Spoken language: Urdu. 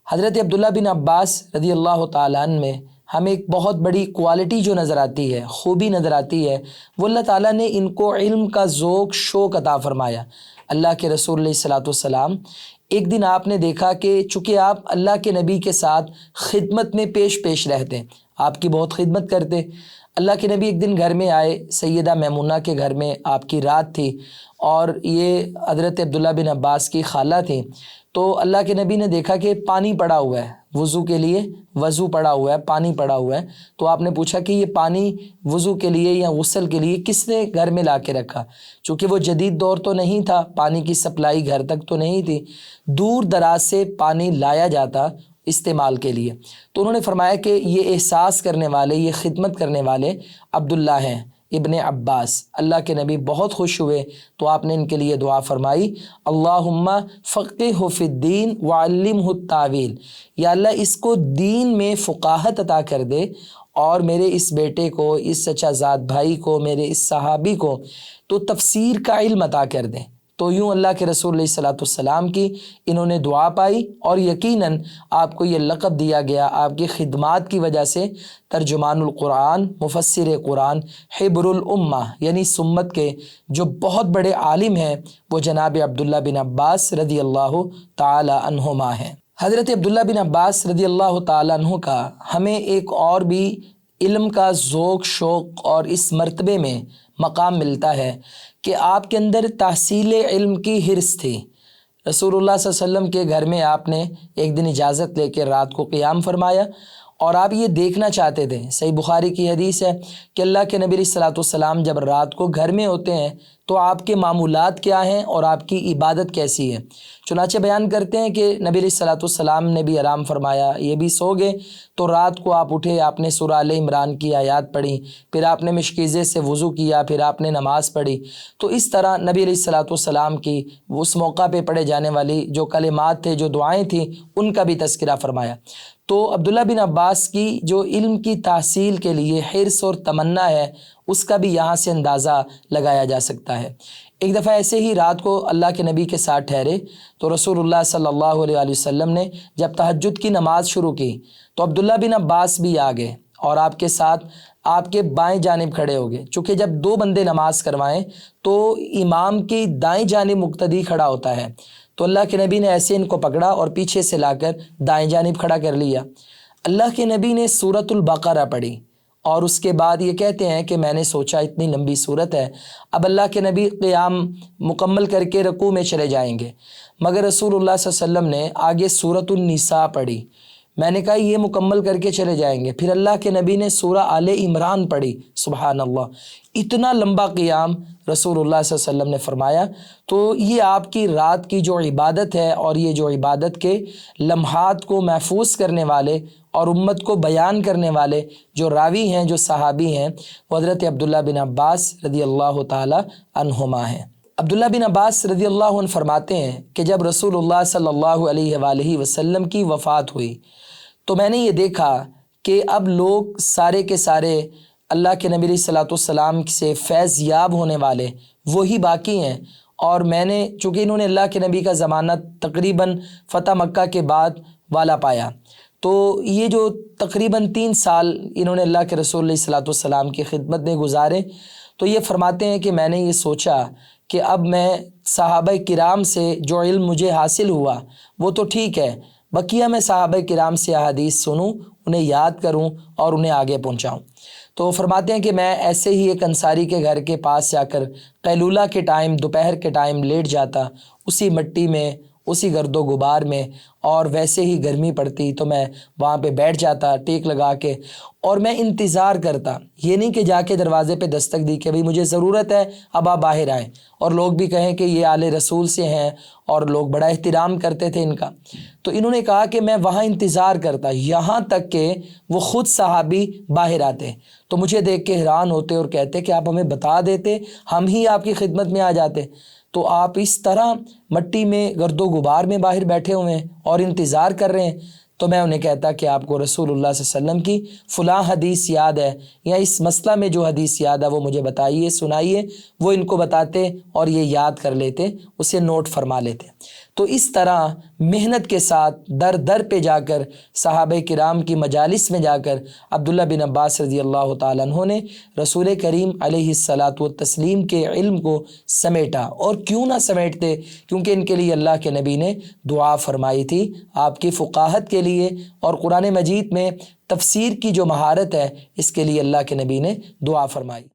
حضرت عبداللہ بن عباس رضی اللہ تعالیٰ عنہ میں ہمیں ایک بہت بڑی کوالٹی جو نظر آتی ہے، خوبی نظر آتی ہے، وہ اللہ تعالیٰ نے ان کو علم کا ذوق شوق عطا فرمایا۔ اللہ کے رسول علیہ الصلوۃ والسلام ایک دن آپ نے دیکھا کہ چونکہ آپ اللہ کے نبی کے ساتھ خدمت میں پیش رہتے، آپ کی بہت خدمت کرتے، اللہ کے نبی ایک دن گھر میں آئے، سیدہ میمونہ کے گھر میں آپ کی رات تھی، اور یہ حضرت عبداللہ بن عباس کی خالہ تھیں۔ تو اللہ کے نبی نے دیکھا کہ پانی پڑا ہوا ہے، وضو کے لیے وضو پڑا ہوا ہے، پانی پڑا ہوا ہے۔ تو آپ نے پوچھا کہ یہ پانی وضو کے لیے یا غسل کے لیے کس نے گھر میں لا کے رکھا؟ چونکہ وہ جدید دور تو نہیں تھا، پانی کی سپلائی گھر تک تو نہیں تھی، دور دراز سے پانی لایا جاتا استعمال کے لیے۔ تو انہوں نے فرمایا کہ یہ احساس کرنے والے، یہ خدمت کرنے والے عبداللہ ہیں ابن عباس۔ اللہ کے نبی بہت خوش ہوئے تو آپ نے ان کے لیے دعا فرمائی، اللہم فقہہ فی الدین وعلمہ التاویل، یا اللہ اس کو دین میں فقاہت عطا کر دے، اور میرے اس بیٹے کو، اس چچا زاد بھائی کو، میرے اس صحابی کو تو تفسیر کا علم عطا کر دے۔ تو یوں اللہ کے رسول علیہ الصلوۃ والسلام کی انہوں نے دعا پائی، اور یقیناً آپ کو یہ لقب دیا گیا آپ کی خدمات کی وجہ سے، ترجمان القرآن، مفسر قرآن، حبر الامہ، یعنی سمت کے جو بہت بڑے عالم ہیں وہ جناب عبداللہ بن عباس رضی اللہ تعالی عنہما ہیں۔ حضرت عبداللہ بن عباس رضی اللہ تعالی عنہ کا ہمیں ایک اور بھی علم کا ذوق شوق اور اس مرتبے میں مقام ملتا ہے کہ آپ کے اندر تحصیل علم کی حرص تھی۔ رسول اللہ صلی اللہ علیہ وسلم کے گھر میں آپ نے ایک دن اجازت لے کے رات کو قیام فرمایا، اور آپ یہ دیکھنا چاہتے تھے۔ صحیح بخاری کی حدیث ہے کہ اللہ کے نبی علیہ الصلوۃ والسلام جب رات کو گھر میں ہوتے ہیں تو آپ کے معمولات کیا ہیں اور آپ کی عبادت کیسی ہے۔ چنانچہ بیان کرتے ہیں کہ نبی علیہ الصلوۃ والسلام نے بھی آرام فرمایا، یہ بھی سو گئے، تو رات کو آپ اٹھے، آپ نے سورہ آل عمران کی آیات پڑھی، پھر آپ نے مشکیزے سے وضو کیا، پھر آپ نے نماز پڑھی۔ تو اس طرح نبی علیہ الصلوۃ والسلام کی اس موقع پہ پڑھے جانے والی جو کلمات تھے، جو دعائیں تھیں، ان کا بھی تذکرہ فرمایا۔ تو عبداللہ بن عباس کی جو علم کی تحصیل کے لیے حرص اور تمنا ہے، اس کا بھی یہاں سے اندازہ لگایا جا سکتا ہے۔ ایک دفعہ ایسے ہی رات کو اللہ کے نبی کے ساتھ ٹھہرے تو رسول اللہ صلی اللہ علیہ وآلہ وسلم نے جب تہجد کی نماز شروع کی تو عبداللہ بن عباس بھی آ گئے، اور آپ کے ساتھ آپ کے بائیں جانب کھڑے ہو گئے۔ چونکہ جب دو بندے نماز کروائیں تو امام کی دائیں جانب مقتدی کھڑا ہوتا ہے، تو اللہ کے نبی نے ایسے ان کو پکڑا اور پیچھے سے لا کر دائیں جانب کھڑا کر لیا۔ اللہ کے نبی نے سورۃ البقرہ پڑھی، اور اس کے بعد یہ کہتے ہیں کہ میں نے سوچا اتنی لمبی صورت ہے، اب اللہ کے نبی قیام مکمل کر کے رکوع میں چلے جائیں گے، مگر رسول اللہ صلی اللہ علیہ وسلم نے آگے سورۃ النساء پڑھی۔ میں نے کہا یہ مکمل کر کے چلے جائیں گے، پھر اللہ کے نبی نے سورہ آل عمران پڑھی۔ سبحان اللہ، اتنا لمبا قیام رسول اللہ صلی اللہ علیہ وسلم نے فرمایا۔ تو یہ آپ کی رات کی جو عبادت ہے، اور یہ جو عبادت کے لمحات کو محفوظ کرنے والے اور امت کو بیان کرنے والے جو راوی ہیں، جو صحابی ہیں، وہ حضرت عبداللہ بن عباس رضی اللہ تعالی عنہما ہیں۔ عبداللہ بن عباس رضی اللہ عنہ فرماتے ہیں کہ جب رسول اللہ صلی اللہ علیہ وآلہ وسلم کی وفات ہوئی تو میں نے یہ دیکھا کہ اب لوگ سارے کے سارے اللہ کے نبی علیہ الصلوۃ والسلام سے فیض یاب ہونے والے وہی باقی ہیں، اور میں نے چونکہ انہوں نے اللہ کے نبی کا زمانہ تقریباً فتح مکہ کے بعد والا پایا، تو یہ جو تقریباً 3 سال انہوں نے اللہ کے رسول علیہ الصلوۃ والسلام کی خدمت میں گزارے، تو یہ فرماتے ہیں کہ میں نے یہ سوچا کہ اب میں صحابہ کرام سے جو علم مجھے حاصل ہوا وہ تو ٹھیک ہے، بقیہ میں صحابہ کرام سے احادیث سنوں، انہیں یاد کروں اور انہیں آگے پہنچاؤں۔ تو فرماتے ہیں کہ میں ایسے ہی ایک انصاری کے گھر کے پاس جا کر قیلولہ کے ٹائم، دوپہر کے ٹائم لیٹ جاتا، اسی مٹی میں، اسی گرد و غبار میں، اور ویسے ہی گرمی پڑتی تو میں وہاں پہ بیٹھ جاتا ٹیک لگا کے، اور میں انتظار کرتا، یہ نہیں کہ جا کے دروازے پہ دستک دی کہ بھئی مجھے ضرورت ہے اب آپ باہر آئیں، اور لوگ بھی کہیں کہ یہ آل رسول سے ہیں، اور لوگ بڑا احترام کرتے تھے ان کا۔ تو انہوں نے کہا کہ میں وہاں انتظار کرتا یہاں تک کہ وہ خود صحابی باہر آتے، تو مجھے دیکھ کے حیران ہوتے اور کہتے کہ آپ ہمیں بتا دیتے، ہم ہی آپ کی خدمت میں آ جاتے۔ تو آپ اس طرح مٹی میں گرد و غبار میں باہر بیٹھے ہوئے ہیں اور انتظار کر رہے ہیں۔ تو میں انہیں کہتا کہ آپ کو رسول اللہ صلی اللہ علیہ وسلم کی فلاں حدیث یاد ہے، یا اس مسئلہ میں جو حدیث یاد ہے وہ مجھے بتائیے، سنائیے۔ وہ ان کو بتاتے اور یہ یاد کر لیتے، اسے نوٹ فرما لیتے۔ تو اس طرح محنت کے ساتھ در در پہ جا کر صحابہ کرام کی مجالس میں جا کر عبداللہ بن عباس رضی اللہ تعالیٰ عنہ نے رسول کریم علیہ الصلاۃ والتسلیم کے علم کو سمیٹا۔ اور کیوں نہ سمیٹتے، کیونکہ ان کے لیے اللہ کے نبی نے دعا فرمائی تھی، آپ کی فقاہت کے لیے اور قرآن مجید میں تفسیر کی جو مہارت ہے اس کے لیے اللہ کے نبی نے دعا فرمائی۔